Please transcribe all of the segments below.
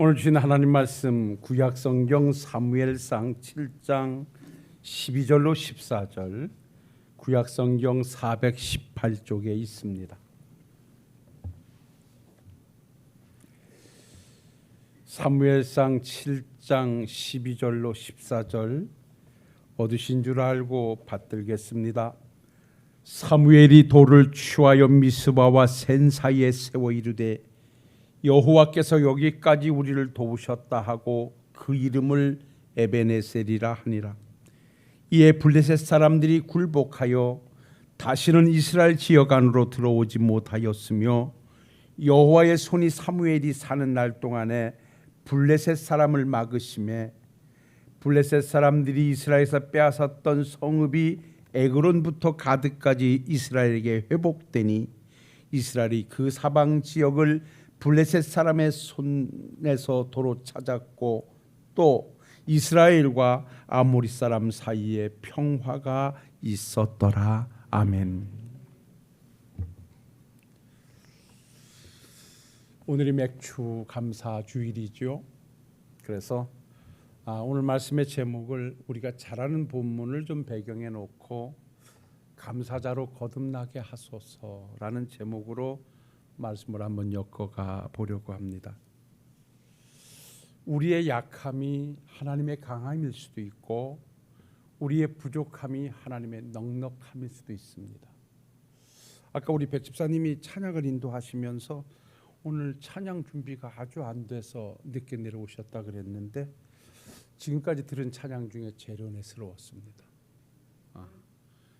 오늘 주신 하나님 말씀 구약성경 사무엘상 7장 12절로 14절, 구약성경 418쪽에 있습니다. 사무엘상 7장 12절로 14절 얻으신 줄 알고 받들겠습니다. 사무엘이 돌을 취하여 미스바와 센 사이에 세워 이르되 여호와께서 여기까지 우리를 도우셨다 하고 그 이름을 에베네셀이라 하니라. 이에 블레셋 사람들이 굴복하여 다시는 이스라엘 지역 안으로 들어오지 못하였으며 여호와의 손이 사무엘이 사는 날 동안에 블레셋 사람을 막으심에 블레셋 사람들이 이스라엘에서 빼앗았던 성읍이 에그론부터 가드까지 이스라엘에게 회복되니 이스라엘이 그 사방 지역을 블레셋 사람의 손에서 도로 찾았고 또 이스라엘과 아모리 사람 사이에 평화가 있었더라. 아멘. 오늘이 맥주 감사 주일이죠. 그래서 오늘 말씀의 제목을 우리가 잘 아는 본문을 좀 배경에 놓고 감사자로 거듭나게 하소서라는 제목으로 말씀을 한번 엮어가 보려고 합니다. 우리의 약함이 하나님의 강함일 수도 있고 우리의 부족함이 하나님의 넉넉함일 수도 있습니다. 아까 우리 백 집사님이 찬양을 인도하시면서 오늘 찬양 준비가 아주 안 돼서 늦게 내려오셨다 그랬는데 지금까지 들은 찬양 중에 제일 은혜스러웠습니다.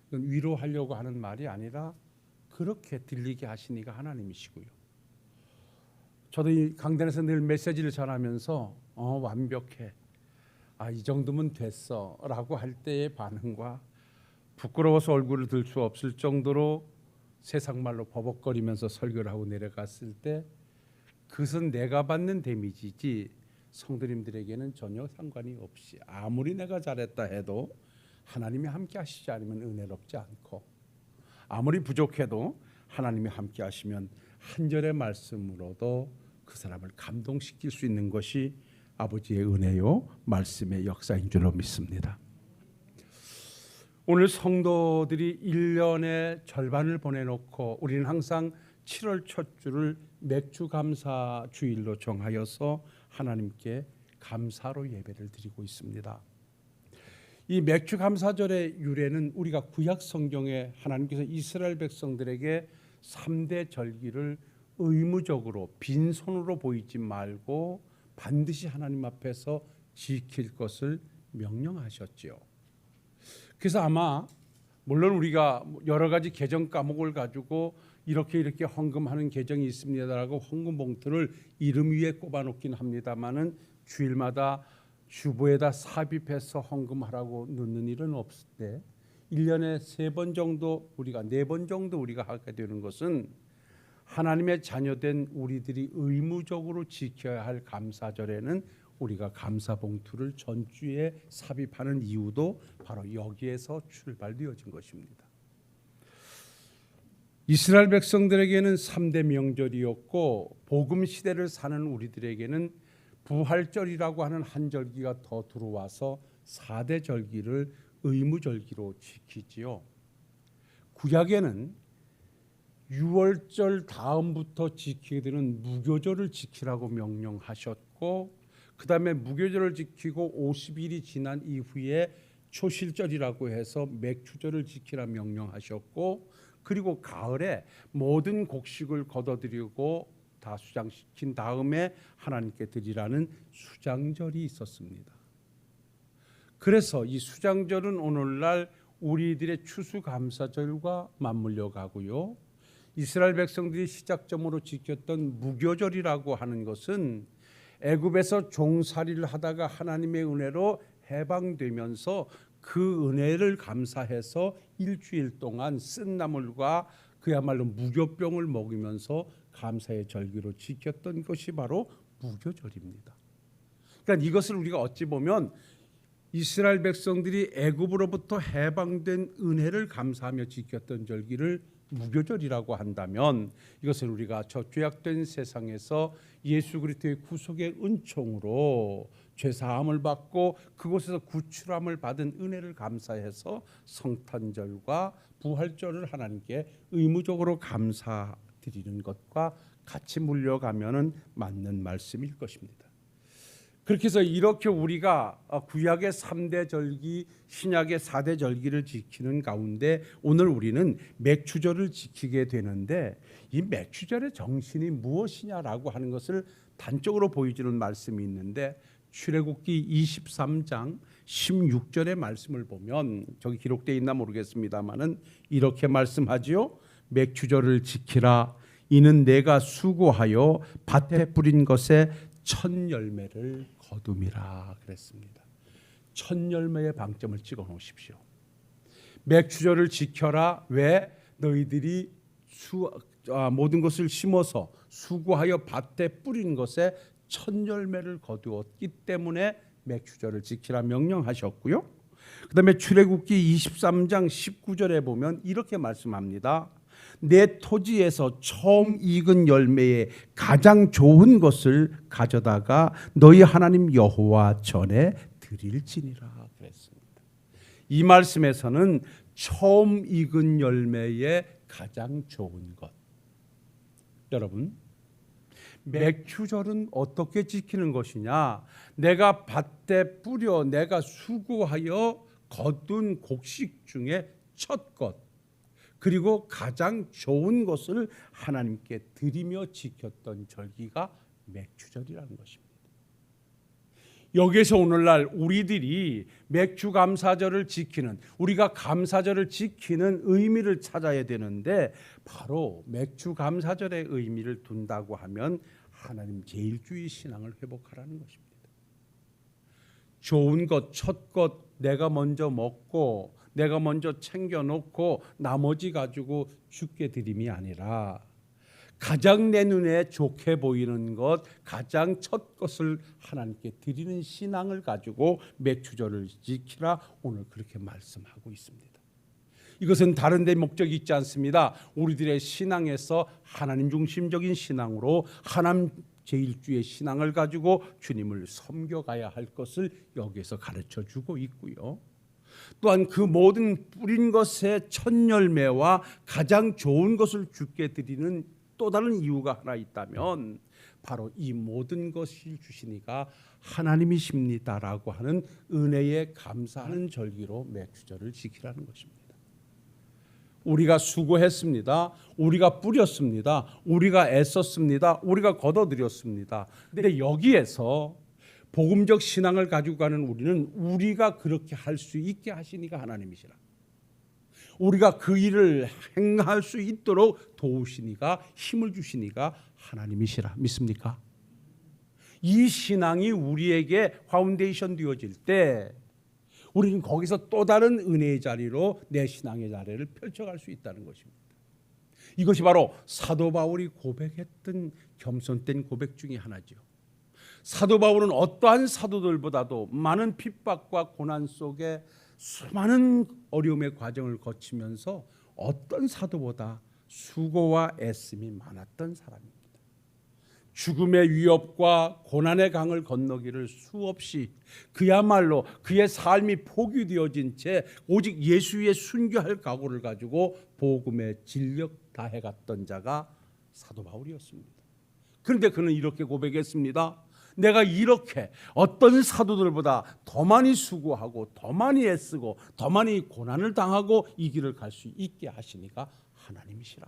이건 위로하려고 하는 말이 아니라 그렇게 들리게 하시니까 하나님이시고요. 저도 이 강단에서 늘 메시지를 전하면서 완벽해, 이 정도면 됐어 라고 할 때의 반응과 부끄러워서 얼굴을 들 수 없을 정도로 세상 말로 버벅거리면서 설교를 하고 내려갔을 때 그것은 내가 받는 데미지지 성도님들에게는 전혀 상관이 없이 아무리 내가 잘했다 해도 하나님이 함께 하시지 않으면 은혜롭지 않고 아무리 부족해도 하나님이 함께 하시면 한 절의 말씀으로도 그 사람을 감동시킬 수 있는 것이 아버지의 은혜요 말씀의 역사인 줄로 믿습니다. 오늘 성도들이 1년의 절반을 보내놓고 우리는 항상 7월 첫 주를 맥주 감사 주일로 정하여서 하나님께 감사로 예배를 드리고 있습니다. 이 맥주 감사절의 유래는 우리가 구약 성경에 하나님께서 이스라엘 백성들에게 3대 절기를 의무적으로 빈손으로 보이지 말고 반드시 하나님 앞에서 지킬 것을 명령하셨지요. 그래서 아마 물론 우리가 여러 가지 계정 과목을 가지고 이렇게 헌금하는 계정이 있습니다라고 헌금 봉투를 이름 위에 꼽아놓긴 합니다만은 주일마다 주보에다 삽입해서 헌금하라고 넣는 일은 없을 때 1년에 3번 정도 우리가 4번 정도 우리가 하게 되는 것은 하나님의 자녀된 우리들이 의무적으로 지켜야 할 감사절에는 우리가 감사봉투를 전주에 삽입하는 이유도 바로 여기에서 출발되어진 것입니다. 이스라엘 백성들에게는 3대 명절이었고 복음 시대를 사는 우리들에게는 부활절이라고 하는 한 절기가 더 들어와서 4대 절기를 의무절기로 지키지요. 구약에는 6월절 다음부터 지키게 되는 무교절을 지키라고 명령하셨고 그 다음에 무교절을 지키고 50일이 지난 이후에 초실절이라고 해서 맥주절을 지키라 명령하셨고 그리고 가을에 모든 곡식을 걷어들이고 다 수장시킨 다음에 하나님께 드리라는 수장절이 있었습니다. 그래서 이 수장절은 오늘날 우리들의 추수감사절과 맞물려 가고요. 이스라엘 백성들이 시작점으로 지켰던 무교절이라고 하는 것은 애굽에서 종살이를 하다가 하나님의 은혜로 해방되면서 그 은혜를 감사해서 일주일 동안 쓴 나물과 그야말로 무교병을 먹으면서 감사의 절기로 지켰던 것이 바로 무교절입니다. 그러니까 이것을 우리가 어찌 보면 이스라엘 백성들이 애굽으로부터 해방된 은혜를 감사하며 지켰던 절기를 무교절이라고 한다면 이것은 우리가 저 죄악된 세상에서 예수 그리스도의 구속의 은총으로 죄사함을 받고 그곳에서 구출함을 받은 은혜를 감사해서 성탄절과 부활절을 하나님께 의무적으로 감사드리는 것과 같이 물려가면은 맞는 말씀일 것입니다. 그렇게 해서 이렇게 우리가 구약의 3대 절기, 신약의 4대 절기를 지키는 가운데 오늘 우리는 맥추절을 지키게 되는데 이 맥추절의 정신이 무엇이냐라고 하는 것을 단적으로 보여주는 말씀이 있는데 출애굽기 23장 16절의 말씀을 보면 저기 기록되어 있나 모르겠습니다만은 이렇게 말씀하지요. 맥추절을 지키라. 이는 내가 수고하여 밭에 뿌린 것에 첫 열매를 거둠이라 그랬습니다. 첫 열매의 방점을 찍어 놓으십시오. 맥추절을 지켜라. 왜? 너희들이 모든 것을 심어서 수고하여 밭에 뿌린 것에 첫 열매를 거두었기 때문에 맥추절을 지키라 명령하셨고요. 그 다음에 출애굽기 23장 19절에 보면 이렇게 말씀합니다. 내 토지에서 처음 익은 열매의 가장 좋은 것을 가져다가 너희 하나님 여호와 전에 드릴지니라 그랬습니다. 이 말씀에서는 처음 익은 열매의 가장 좋은 것. 여러분, 맥추절은 어떻게 지키는 것이냐? 내가 밭에 뿌려 내가 수고하여 거둔 곡식 중에 첫 것, 그리고 가장 좋은 것을 하나님께 드리며 지켰던 절기가 맥추절이라는 것입니다. 여기에서 오늘날 우리들이 맥추감사절을 지키는, 우리가 감사절을 지키는 의미를 찾아야 되는데 바로 맥추감사절의 의미를 둔다고 하면 하나님 제일주의 신앙을 회복하라는 것입니다. 좋은 것, 첫 것 내가 먼저 먹고 내가 먼저 챙겨놓고 나머지 가지고 주께 드림이 아니라 가장 내 눈에 좋게 보이는 것, 가장 첫 것을 하나님께 드리는 신앙을 가지고 맥추절을 지키라 오늘 그렇게 말씀하고 있습니다. 이것은 다른 데 목적이 있지 않습니다. 우리들의 신앙에서 하나님 중심적인 신앙으로 하나님 제일주의 신앙을 가지고 주님을 섬겨가야 할 것을 여기에서 가르쳐 주고 있고요. 또한 그 모든 뿌린 것의 첫 열매와 가장 좋은 것을 주께 드리는 또 다른 이유가 하나 있다면 바로 이 모든 것을 주시니가 하나님이십니다라고 하는 은혜에 감사하는 절기로 맥추절을 지키라는 것입니다. 우리가 수고했습니다. 우리가 뿌렸습니다. 우리가 애썼습니다. 우리가 거둬들였습니다. 그런데 여기에서 복음적 신앙을 가지고 가는 우리는 우리가 그렇게 할 수 있게 하시니까 하나님이시라. 우리가 그 일을 행할 수 있도록 도우시니까 힘을 주시니까 하나님이시라. 믿습니까? 이 신앙이 우리에게 파운데이션 되어질 때 우리는 거기서 또 다른 은혜의 자리로 내 신앙의 자리를 펼쳐갈 수 있다는 것입니다. 이것이 바로 사도 바울이 고백했던 겸손된 고백 중에 하나죠. 사도 바울은 어떠한 사도들보다도 많은 핍박과 고난 속에 수많은 어려움의 과정을 거치면서 어떤 사도보다 수고와 애씀이 많았던 사람입니다. 죽음의 위협과 고난의 강을 건너기를 수없이 그야말로 그의 삶이 포기되어진 채 오직 예수의 순교할 각오를 가지고 복음에 진력 다해갔던 자가 사도 바울이었습니다. 그런데 그는 이렇게 고백했습니다. 내가 이렇게 어떤 사도들보다 더 많이 수고하고 더 많이 애쓰고 더 많이 고난을 당하고 이 길을 갈 수 있게 하시니까 하나님이시라.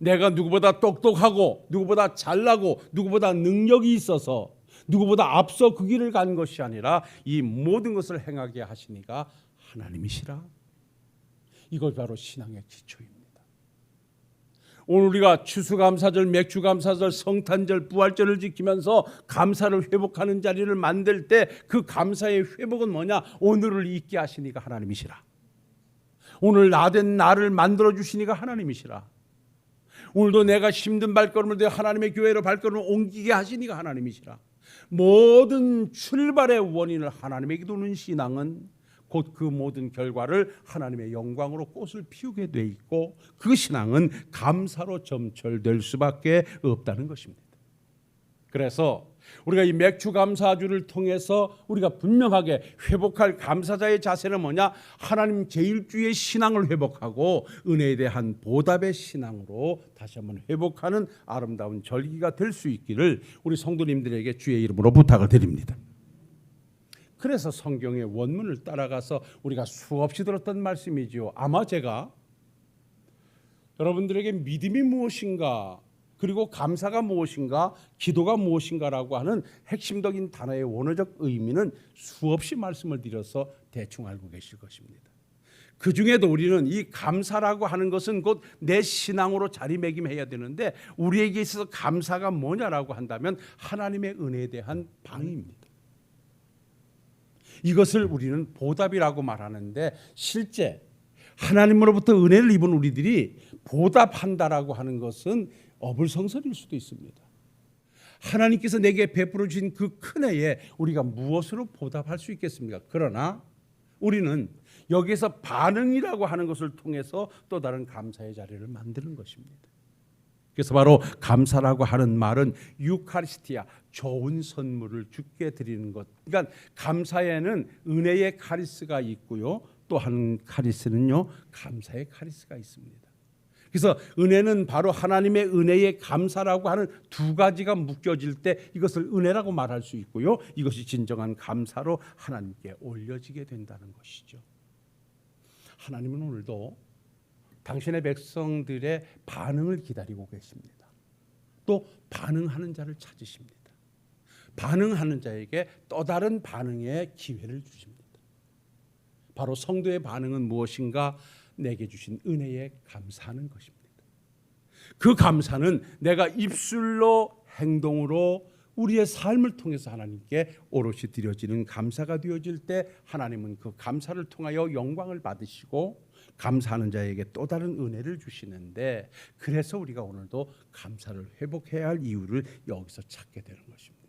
내가 누구보다 똑똑하고 누구보다 잘나고 누구보다 능력이 있어서 누구보다 앞서 그 길을 간 것이 아니라 이 모든 것을 행하게 하시니까 하나님이시라. 이것 바로 신앙의 기초입니다. 오늘 우리가 추수감사절, 맥추감사절, 성탄절, 부활절을 지키면서 감사를 회복하는 자리를 만들 때 그 감사의 회복은 뭐냐? 오늘을 잊게 하시니까 하나님이시라. 오늘 나된 나를 만들어 주시니까 하나님이시라. 오늘도 내가 힘든 발걸음을 내 하나님의 교회로 발걸음을 옮기게 하시니까 하나님이시라. 모든 출발의 원인을 하나님에게 두는 신앙은 곧 그 모든 결과를 하나님의 영광으로 꽃을 피우게 돼 있고 그 신앙은 감사로 점철될 수밖에 없다는 것입니다. 그래서 우리가 이 맥주 감사주를 통해서 우리가 분명하게 회복할 감사자의 자세는 뭐냐? 하나님 제1주의 신앙을 회복하고 은혜에 대한 보답의 신앙으로 다시 한번 회복하는 아름다운 절기가 될 수 있기를 우리 성도님들에게 주의 이름으로 부탁을 드립니다. 그래서 성경의 원문을 따라가서 우리가 수없이 들었던 말씀이지요. 아마 제가 여러분들에게 믿음이 무엇인가, 그리고 감사가 무엇인가, 기도가 무엇인가라고 하는 핵심적인 단어의 원어적 의미는 수없이 말씀을 드려서 대충 알고 계실 것입니다. 그 중에도 우리는 이 감사라고 하는 것은 곧 내 신앙으로 자리매김해야 되는데 우리에게 있어서 감사가 뭐냐라고 한다면 하나님의 은혜에 대한 반응입니다. 이것을 우리는 보답이라고 말하는데 실제 하나님으로부터 은혜를 입은 우리들이 보답한다라고 하는 것은 어불성설일 수도 있습니다. 하나님께서 내게 베풀어 주신 그 큰 애에 우리가 무엇으로 보답할 수 있겠습니까? 그러나 우리는 여기서 반응이라고 하는 것을 통해서 또 다른 감사의 자리를 만드는 것입니다. 그래서 바로 감사라고 하는 말은 유카리스티아, 좋은 선물을 주께 드리는 것. 그러니까 감사에는 은혜의 카리스가 있고요, 또 한 카리스는요 감사의 카리스가 있습니다. 그래서 은혜는 바로 하나님의 은혜의 감사라고 하는 두 가지가 묶여질 때 이것을 은혜라고 말할 수 있고요, 이것이 진정한 감사로 하나님께 올려지게 된다는 것이죠. 하나님은 오늘도 당신의 백성들의 반응을 기다리고 계십니다. 또 반응하는 자를 찾으십니다. 반응하는 자에게 또 다른 반응의 기회를 주십니다. 바로 성도의 반응은 무엇인가? 내게 주신 은혜에 감사하는 것입니다. 그 감사는 내가 입술로 행동으로 우리의 삶을 통해서 하나님께 오롯이 드려지는 감사가 되어질 때 하나님은 그 감사를 통하여 영광을 받으시고 감사하는 자에게 또 다른 은혜를 주시는데, 그래서 우리가 오늘도 감사를 회복해야 할 이유를 여기서 찾게 되는 것입니다.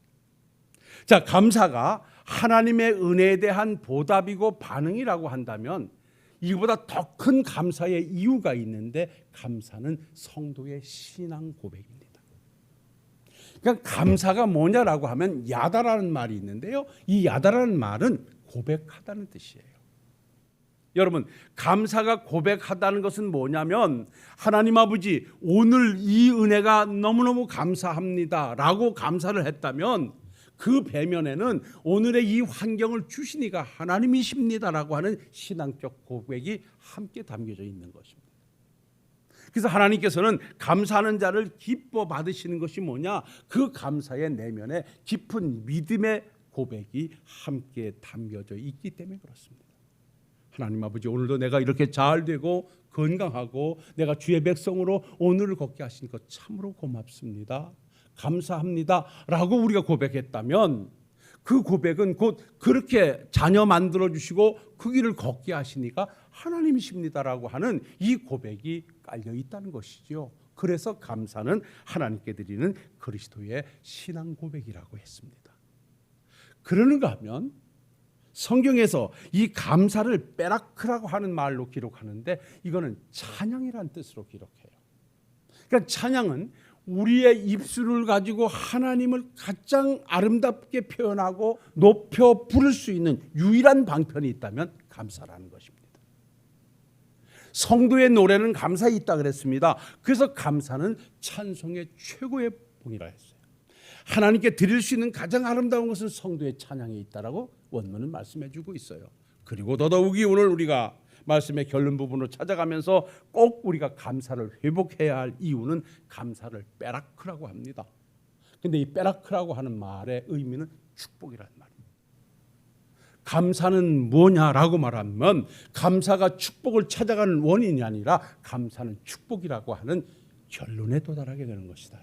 자, 감사가 하나님의 은혜에 대한 보답이고 반응이라고 한다면 이보다 더 큰 감사의 이유가 있는데, 감사는 성도의 신앙 고백입니다. 그러니까 감사가 뭐냐라고 하면 야다라는 말이 있는데요, 이 야다라는 말은 고백하다는 뜻이에요. 여러분, 감사가 고백하다는 것은 뭐냐면 하나님 아버지, 오늘 이 은혜가 너무너무 감사합니다 라고 감사를 했다면 그 배면에는 오늘의 이 환경을 주신 이가 하나님이십니다라고 하는 신앙적 고백이 함께 담겨져 있는 것입니다. 그래서 하나님께서는 감사하는 자를 기뻐 받으시는 것이 뭐냐? 그 감사의 내면에 깊은 믿음의 고백이 함께 담겨져 있기 때문에 그렇습니다. 하나님 아버지, 오늘도 내가 이렇게 잘 되고 건강하고 내가 주의 백성으로 오늘을 걷게 하신 것 참으로 고맙습니다, 감사합니다 라고 우리가 고백했다면 그 고백은 곧 그렇게 자녀 만들어주시고 그 길을 걷게 하시니까 하나님이십니다라고 하는 이 고백이 깔려 있다는 것이죠. 그래서 감사는 하나님께 드리는 그리스도의 신앙 고백이라고 했습니다. 그러는가 하면 성경에서 이 감사를 베라크라고 하는 말로 기록하는데 이거는 찬양이라는 뜻으로 기록해요. 그러니까 찬양은 우리의 입술을 가지고 하나님을 가장 아름답게 표현하고 높여 부를 수 있는 유일한 방편이 있다면 감사라는 것입니다. 성도의 노래는 감사에 있다 그랬습니다. 그래서 감사는 찬송의 최고의 봉이라 했어요. 하나님께 드릴 수 있는 가장 아름다운 것은 성도의 찬양에 있다라고 원문은 말씀해 주고 있어요. 그리고 더더욱이 오늘 우리가 말씀의 결론 부분으로 찾아가면서 꼭 우리가 감사를 회복해야 할 이유는 감사를 베라크라고 합니다. 근데 이 베라크라고 하는 말의 의미는 축복이라는 말입니다. 감사는 뭐냐라고 말하면 감사가 축복을 찾아가는 원인이 아니라 감사는 축복이라고 하는 결론에 도달하게 되는 것이다.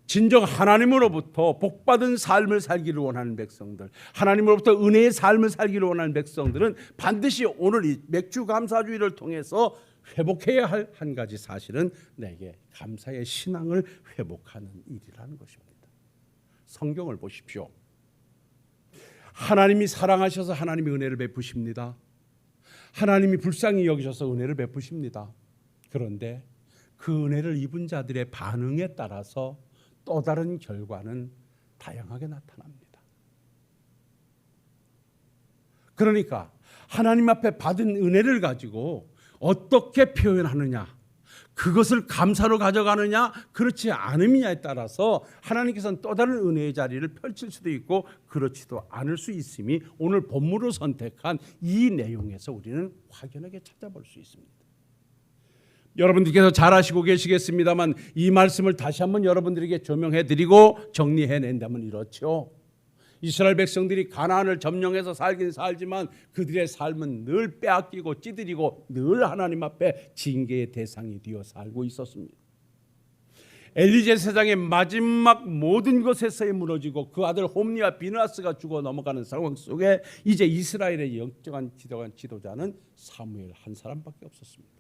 진정 하나님으로부터 복받은 삶을 살기를 원하는 백성들, 하나님으로부터 은혜의 삶을 살기를 원하는 백성들은 반드시 오늘 이 맥주 감사주의를 통해서 회복해야 할 한 가지 사실은 내게 감사의 신앙을 회복하는 일이라는 것입니다. 성경을 보십시오. 하나님이 사랑하셔서 하나님이 은혜를 베푸십니다. 하나님이 불쌍히 여기셔서 은혜를 베푸십니다. 그런데 그 은혜를 입은 자들의 반응에 따라서 또 다른 결과는 다양하게 나타납니다. 그러니까 하나님 앞에 받은 은혜를 가지고 어떻게 표현하느냐, 그것을 감사로 가져가느냐 그렇지 않음이냐에 따라서 하나님께서는 또 다른 은혜의 자리를 펼칠 수도 있고 그렇지도 않을 수 있음이 오늘 본문으로 선택한 이 내용에서 우리는 확연하게 찾아볼 수 있습니다. 여러분들께서 잘 아시고 계시겠습니다만 이 말씀을 다시 한번 여러분들에게 조명해드리고 정리해낸다면 이렇죠. 이스라엘 백성들이 가나안을 점령해서 살긴 살지만 그들의 삶은 늘 빼앗기고 찌들이고 늘 하나님 앞에 징계의 대상이 되어 살고 있었습니다. 엘리제 세상의 마지막 모든 것에서의 무너지고 그 아들 홈리와 비느하스가 죽어 넘어가는 상황 속에 이제 이스라엘의 영적인 지도자는 사무엘 한 사람밖에 없었습니다.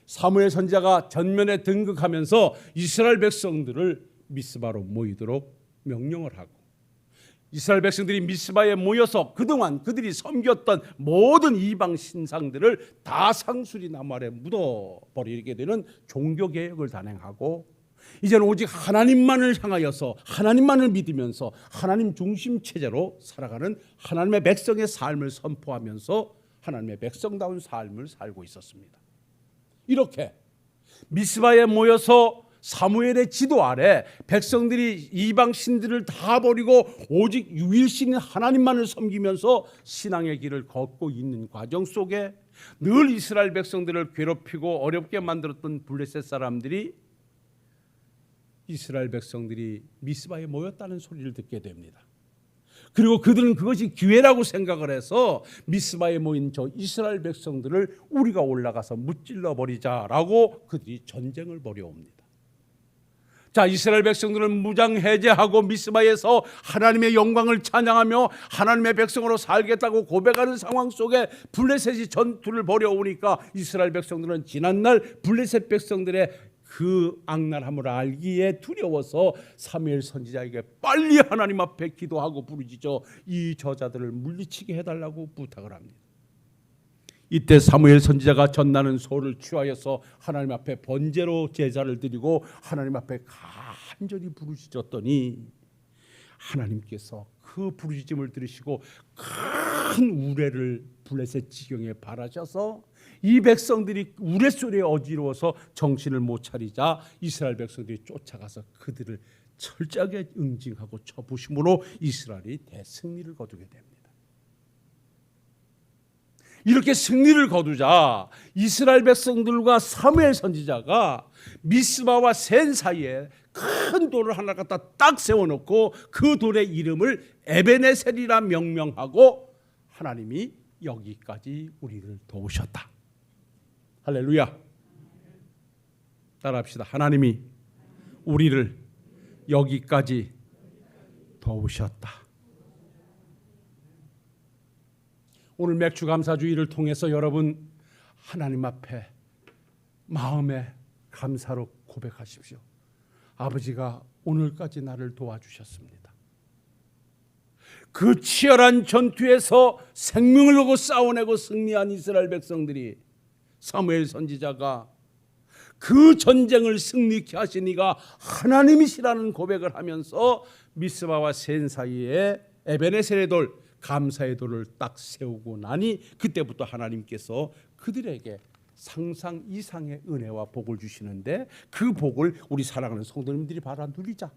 사무엘 선지자가 전면에 등극하면서 이스라엘 백성들을 미스바로 모이도록 명령을 하고 이스라엘 백성들이 미스바에 모여서 그동안 그들이 섬겼던 모든 이방 신상들을 다 상수리 나무 아래 묻어버리게 되는 종교개혁을 단행하고 이제는 오직 하나님만을 향하여서 하나님만을 믿으면서 하나님 중심 체제로 살아가는 하나님의 백성의 삶을 선포하면서 하나님의 백성다운 삶을 살고 있었습니다. 이렇게 미스바에 모여서 사무엘의 지도 아래 백성들이 이방 신들을 다 버리고 오직 유일신인 하나님만을 섬기면서 신앙의 길을 걷고 있는 과정 속에 늘 이스라엘 백성들을 괴롭히고 어렵게 만들었던 블레셋 사람들이 이스라엘 백성들이 미스바에 모였다는 소리를 듣게 됩니다. 그리고 그들은 그것이 기회라고 생각을 해서 미스바에 모인 저 이스라엘 백성들을 우리가 올라가서 무찔러 버리자라고 그들이 전쟁을 벌여옵니다. 자, 이스라엘 백성들은 무장해제하고 미스바에서 하나님의 영광을 찬양하며 하나님의 백성으로 살겠다고 고백하는 상황 속에 블레셋이 전투를 벌여오니까 이스라엘 백성들은 지난날 블레셋 백성들의 그 악랄함을 알기에 두려워서 사무엘 선지자에게 빨리 하나님 앞에 기도하고 부르짖어 이 저자들을 물리치게 해달라고 부탁을 합니다. 이때 사무엘 선지자가 전나는 소를 취하여서 하나님 앞에 번제로 제사를 드리고 하나님 앞에 간절히 부르짖었더니 하나님께서 그 부르짖음을 들으시고 큰 우레를 블레셋 지경에 바라셔서 이 백성들이 우레소리에 어지러워서 정신을 못 차리자 이스라엘 백성들이 쫓아가서 그들을 철저하게 응징하고 쳐부심으로 이스라엘이 대승리를 거두게 됩니다. 이렇게 승리를 거두자 이스라엘 백성들과 사무엘 선지자가 미스바와 센 사이에 큰 돌을 하나 갖다 딱 세워놓고 그 돌의 이름을 에베네셀이라 명명하고 하나님이 여기까지 우리를 도우셨다. 할렐루야. 따라합시다. 하나님이 우리를 여기까지 도우셨다. 오늘 맥주감사주의를 통해서 여러분 하나님 앞에 마음의 감사로 고백하십시오. 아버지가 오늘까지 나를 도와주셨습니다. 그 치열한 전투에서 생명을 걸고 싸워내고 승리한 이스라엘 백성들이 사무엘 선지자가 그 전쟁을 승리케 하신 이가 하나님이시라는 고백을 하면서 미스바와 센 사이에 에베네셀의 돌, 감사의 돌을 딱 세우고 나니 그때부터 하나님께서 그들에게 상상 이상의 은혜와 복을 주시는데 그 복을 우리 사랑하는 성도님들이 바라 누리자.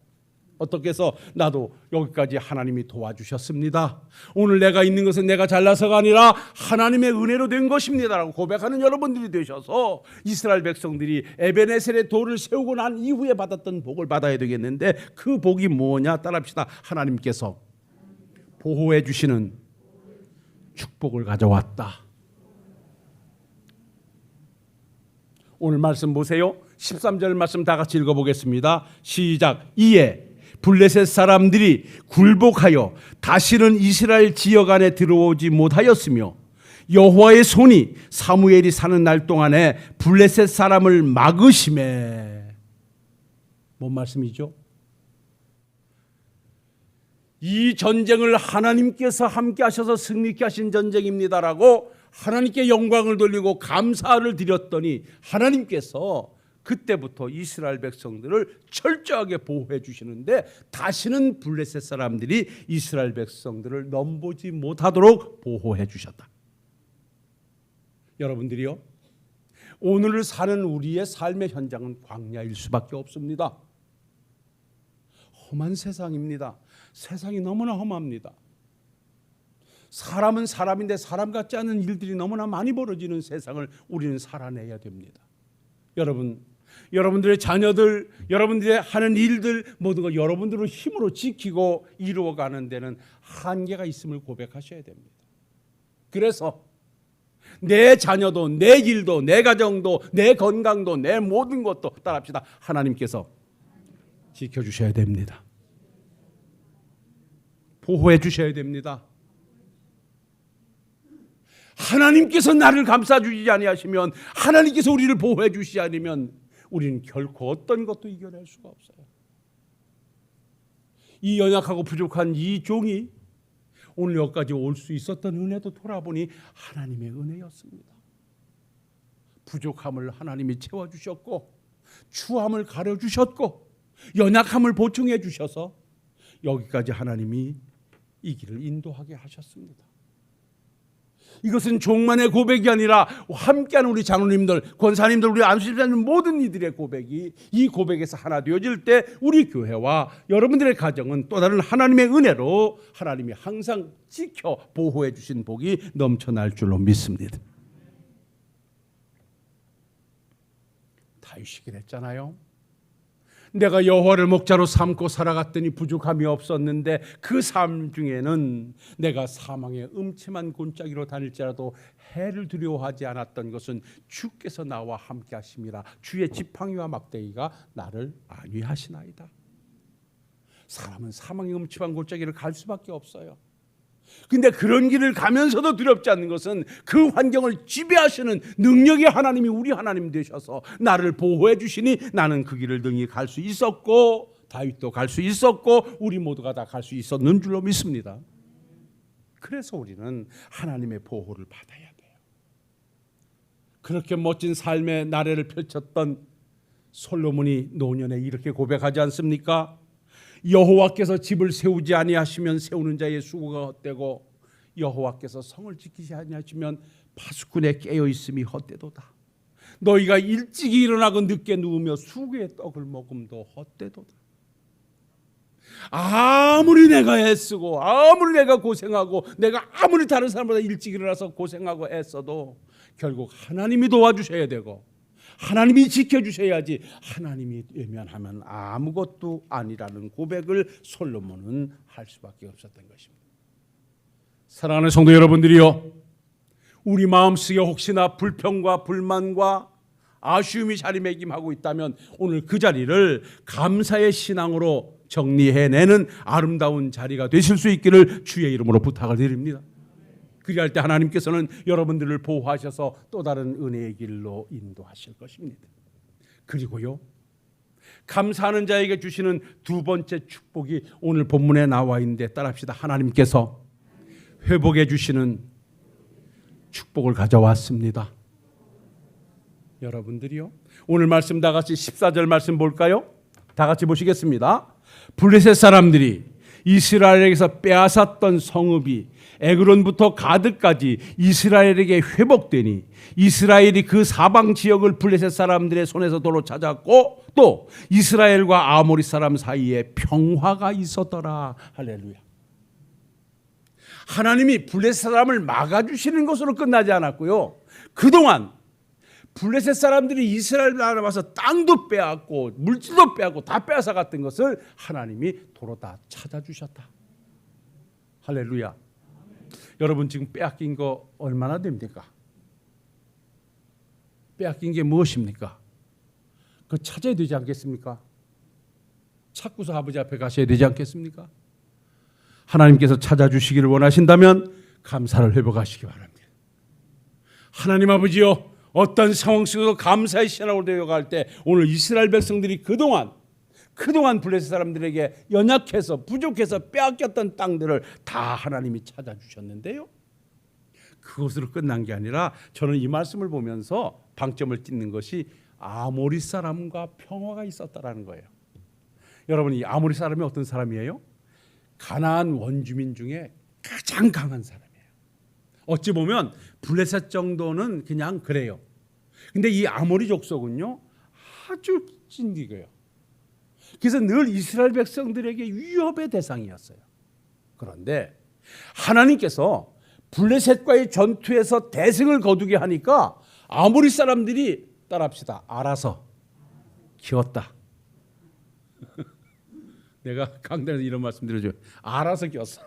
어떻게 해서 나도 여기까지 하나님이 도와주셨습니다. 오늘 내가 있는 것은 내가 잘나서가 아니라 하나님의 은혜로 된 것입니다라고 고백하는 여러분들이 되셔서 이스라엘 백성들이 에베네셀의 돌을 세우고 난 이후에 받았던 복을 받아야 되겠는데 그 복이 뭐냐? 따라합시다. 하나님께서 보호해 주시는 축복을 가져왔다. 오늘 말씀 보세요. 13절 말씀 다 같이 읽어보겠습니다. 시작. 이에 블레셋 사람들이 굴복하여 다시는 이스라엘 지역 안에 들어오지 못하였으며 여호와의 손이 사무엘이 사는 날 동안에 블레셋 사람을 막으심에. 뭔 말씀이죠? 이 전쟁을 하나님께서 함께 하셔서 승리케 하신 전쟁입니다라고 하나님께 영광을 돌리고 감사를 드렸더니 하나님께서 그때부터 이스라엘 백성들을 철저하게 보호해 주시는데 다시는 블레셋 사람들이 이스라엘 백성들을 넘보지 못하도록 보호해 주셨다. 여러분들이요, 오늘을 사는 우리의 삶의 현장은 광야일 수밖에 없습니다. 험한 세상입니다. 세상이 너무나 험합니다. 사람은 사람인데 사람 같지 않은 일들이 너무나 많이 벌어지는 세상을 우리는 살아내야 됩니다. 여러분들의 자녀들, 여러분들의 하는 일들 모두가 여러분들의 힘으로 지키고 이루어가는 데는 한계가 있음을 고백하셔야 됩니다. 그래서 내 자녀도, 내 일도, 내 가정도, 내 건강도, 내 모든 것도 따라합시다. 하나님께서 지켜주셔야 됩니다. 보호해 주셔야 됩니다. 하나님께서 나를 감싸주지 아니하시면, 하나님께서 우리를 보호해 주시지 않으면 우리는 결코 어떤 것도 이겨낼 수가 없어요. 이 연약하고 부족한 이 종이 오늘 여기까지 올 수 있었던 은혜도 돌아보니 하나님의 은혜였습니다. 부족함을 하나님이 채워주셨고, 추함을 가려주셨고, 연약함을 보충해 주셔서 여기까지 하나님이 이 길을 인도하게 하셨습니다. 이것은 종만의 고백이 아니라 함께하는 우리 장로님들, 권사님들, 우리 안수집사님 모든 이들의 고백이, 이 고백에서 하나 되어질 때 우리 교회와 여러분들의 가정은 또 다른 하나님의 은혜로 하나님이 항상 지켜 보호해 주신 복이 넘쳐날 줄로 믿습니다. 다윗이 그랬잖아요. 내가 여호와를 목자로 삼고 살아갔더니 부족함이 없었는데 그 삶 중에는 내가 사망의 음침한 골짜기로 다닐지라도 해를 두려워하지 않았던 것은 주께서 나와 함께 하심이라. 주의 지팡이와 막대기가 나를 안위하시나이다. 사람은 사망의 음침한 골짜기를 갈 수밖에 없어요. 근데 그런 길을 가면서도 두렵지 않는 것은 그 환경을 지배하시는 능력의 하나님이 우리 하나님 되셔서 나를 보호해 주시니 나는 그 길을 능히 갈 수 있었고, 다윗도 갈 수 있었고, 우리 모두가 다 갈 수 있었는 줄로 믿습니다. 그래서 우리는 하나님의 보호를 받아야 돼요. 그렇게 멋진 삶의 나래를 펼쳤던 솔로몬이 노년에 이렇게 고백하지 않습니까? 여호와께서 집을 세우지 아니하시면 세우는 자의 수고가 헛되고, 여호와께서 성을 지키지 아니하시면 파수꾼에 깨어 있음이 헛되도다. 너희가 일찍이 일어나고 늦게 누우며 수구의 떡을 먹음도 헛되도다. 아무리 내가 애쓰고, 아무리 내가 고생하고, 내가 아무리 다른 사람보다 일찍 일어나서 고생하고 애써도 결국 하나님이 도와주셔야 되고, 하나님이 지켜주셔야지, 하나님이 외면하면 아무것도 아니라는 고백을 솔로몬은 할 수밖에 없었던 것입니다. 사랑하는 성도 여러분들이요, 우리 마음속에 혹시나 불평과 불만과 아쉬움이 자리매김하고 있다면 오늘 그 자리를 감사의 신앙으로 정리해내는 아름다운 자리가 되실 수 있기를 주의 이름으로 부탁을 드립니다. 그리할 때 하나님께서는 여러분들을 보호하셔서 또 다른 은혜의 길로 인도하실 것입니다. 그리고요, 감사하는 자에게 주시는 두 번째 축복이 오늘 본문에 나와 있는데 따라합시다. 하나님께서 회복해 주시는 축복을 가져왔습니다. 여러분들이요, 오늘 말씀 다 같이 14절 말씀 볼까요? 다 같이 보시겠습니다. 블레셋 사람들이 이스라엘에게서 빼앗았던 성읍이 에그론부터 가드까지 이스라엘에게 회복되니 이스라엘이 그 사방 지역을 블레셋 사람들의 손에서 도로 찾았고, 또 이스라엘과 아모리 사람 사이에 평화가 있었더라. 할렐루야. 하나님이 블레셋 사람을 막아주시는 것으로 끝나지 않았고요, 그동안 블레셋 사람들이 이스라엘 나라에 와서 땅도 빼앗고 물질도 빼앗고 다 빼앗아 갔던 것을 하나님이 도로 다 찾아주셨다. 할렐루야. 여러분 지금 빼앗긴 거 얼마나 됩니까? 빼앗긴 게 무엇입니까? 그거 찾아야 되지 않겠습니까? 찾고서 아버지 앞에 가셔야 되지 않겠습니까? 하나님께서 찾아주시기를 원하신다면 감사를 회복하시기 바랍니다. 하나님 아버지요, 어떤 상황 속에서 감사의 신앙으로 되어갈 때 오늘 이스라엘 백성들이 그동안 그동안 블레셋 사람들에게 연약해서 부족해서 빼앗겼던 땅들을 다 하나님이 찾아주셨는데요. 그것으로 끝난 게 아니라 저는 이 말씀을 보면서 방점을 찍는 것이 아모리 사람과 평화가 있었다라는 거예요. 여러분, 이 아모리 사람이 어떤 사람이에요? 가나안 원주민 중에 가장 강한 사람이에요. 어찌 보면 블레셋 정도는 그냥 그래요. 근데 이 아모리 족속은요 아주 찐득해요. 그래서 늘 이스라엘 백성들에게 위협의 대상이었어요. 그런데 하나님께서 블레셋과의 전투에서 대승을 거두게 하니까 아모리 사람들이 따라합시다. 알아서 기었다. 내가 강단에서 이런 말씀 드려줘요. 알아서 기었어.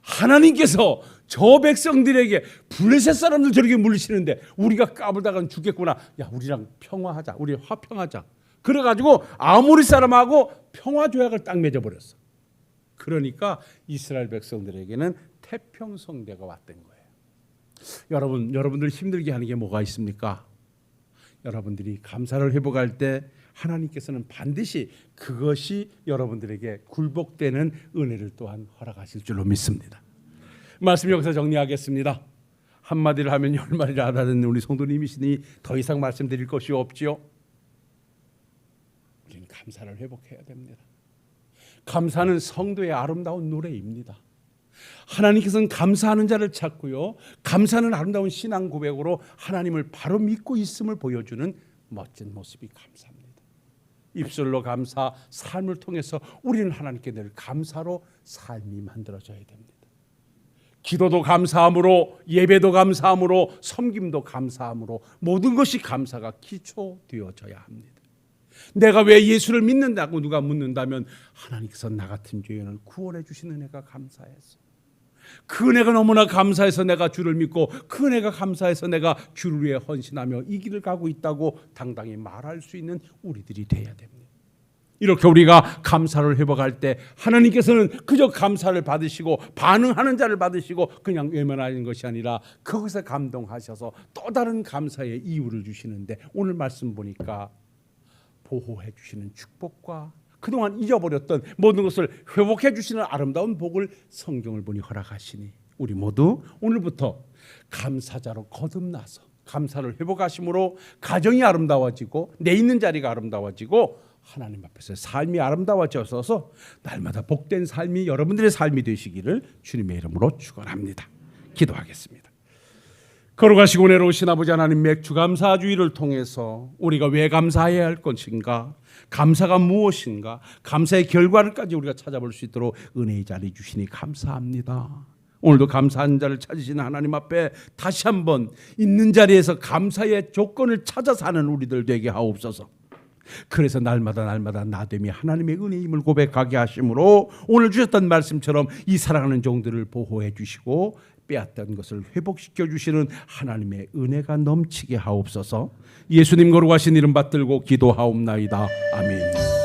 하나님께서 저 백성들에게 블레셋 사람들 저렇게 물리치는데 우리가 까불다간 죽겠구나. 야, 우리랑 평화하자. 우리 화평하자. 그래가지고 아모리 사람하고 평화 조약을 딱 맺어버렸어. 그러니까 이스라엘 백성들에게는 태평성대가 왔던 거예요. 여러분들 힘들게 하는 게 뭐가 있습니까? 여러분들이 감사를 회복할 때 하나님께서는 반드시 그것이 여러분들에게 굴복되는 은혜를 또한 허락하실 줄로 믿습니다. 말씀 여기서 정리하겠습니다. 한마디를 하면 열마디를 알아듣는 우리 성도님이시니 더 이상 말씀드릴 것이 없지요. 우리는 감사를 회복해야 됩니다. 감사는 성도의 아름다운 노래입니다. 하나님께서는 감사하는 자를 찾고요, 감사는 아름다운 신앙 고백으로 하나님을 바로 믿고 있음을 보여주는 멋진 모습이 감사합니다. 입술로 감사, 삶을 통해서 우리는 하나님께 늘 감사로 삶이 만들어져야 됩니다. 기도도 감사함으로, 예배도 감사함으로, 섬김도 감사함으로, 모든 것이 감사가 기초되어져야 합니다. 내가 왜 예수를 믿는다고 누가 묻는다면 하나님께서 나 같은 죄인을 구원해 주신 은혜가 감사해서, 그 은혜가 너무나 감사해서 내가 주를 믿고 그 은혜가 감사해서 내가 주를 위해 헌신하며 이 길을 가고 있다고 당당히 말할 수 있는 우리들이 돼야 됩니다. 이렇게 우리가 감사를 회복할 때 하나님께서는 그저 감사를 받으시고 반응하는 자를 받으시고 그냥 외면하는 것이 아니라 그것에 감동하셔서 또 다른 감사의 이유를 주시는데, 오늘 말씀 보니까 보호해 주시는 축복과 그동안 잊어버렸던 모든 것을 회복해 주시는 아름다운 복을 성경을 보니 허락하시니 우리 모두 오늘부터 감사자로 거듭나서 감사를 회복하심으로 가정이 아름다워지고 내 있는 자리가 아름다워지고 하나님 앞에서 삶이 아름다워져서 날마다 복된 삶이 여러분들의 삶이 되시기를 주님의 이름으로 축원합니다. 기도하겠습니다. 걸어가시고 내려오신 아버지 하나님, 맥주감사주의를 통해서 우리가 왜 감사해야 할 것인가, 감사가 무엇인가, 감사의 결과를까지 우리가 찾아볼 수 있도록 은혜의 자리 주시니 감사합니다. 오늘도 감사한 자를 찾으시는 하나님 앞에 다시 한번 있는 자리에서 감사의 조건을 찾아 사는 우리들 되게 하옵소서. 그래서 날마다 나됨이 하나님의 은혜임을 고백하게 하심으로 오늘 주셨던 말씀처럼 이 사랑하는 종들을 보호해 주시고 빼앗던 것을 회복시켜 주시는 하나님의 은혜가 넘치게 하옵소서. 예수님 거룩하신 이름 받들고 기도하옵나이다. 아멘.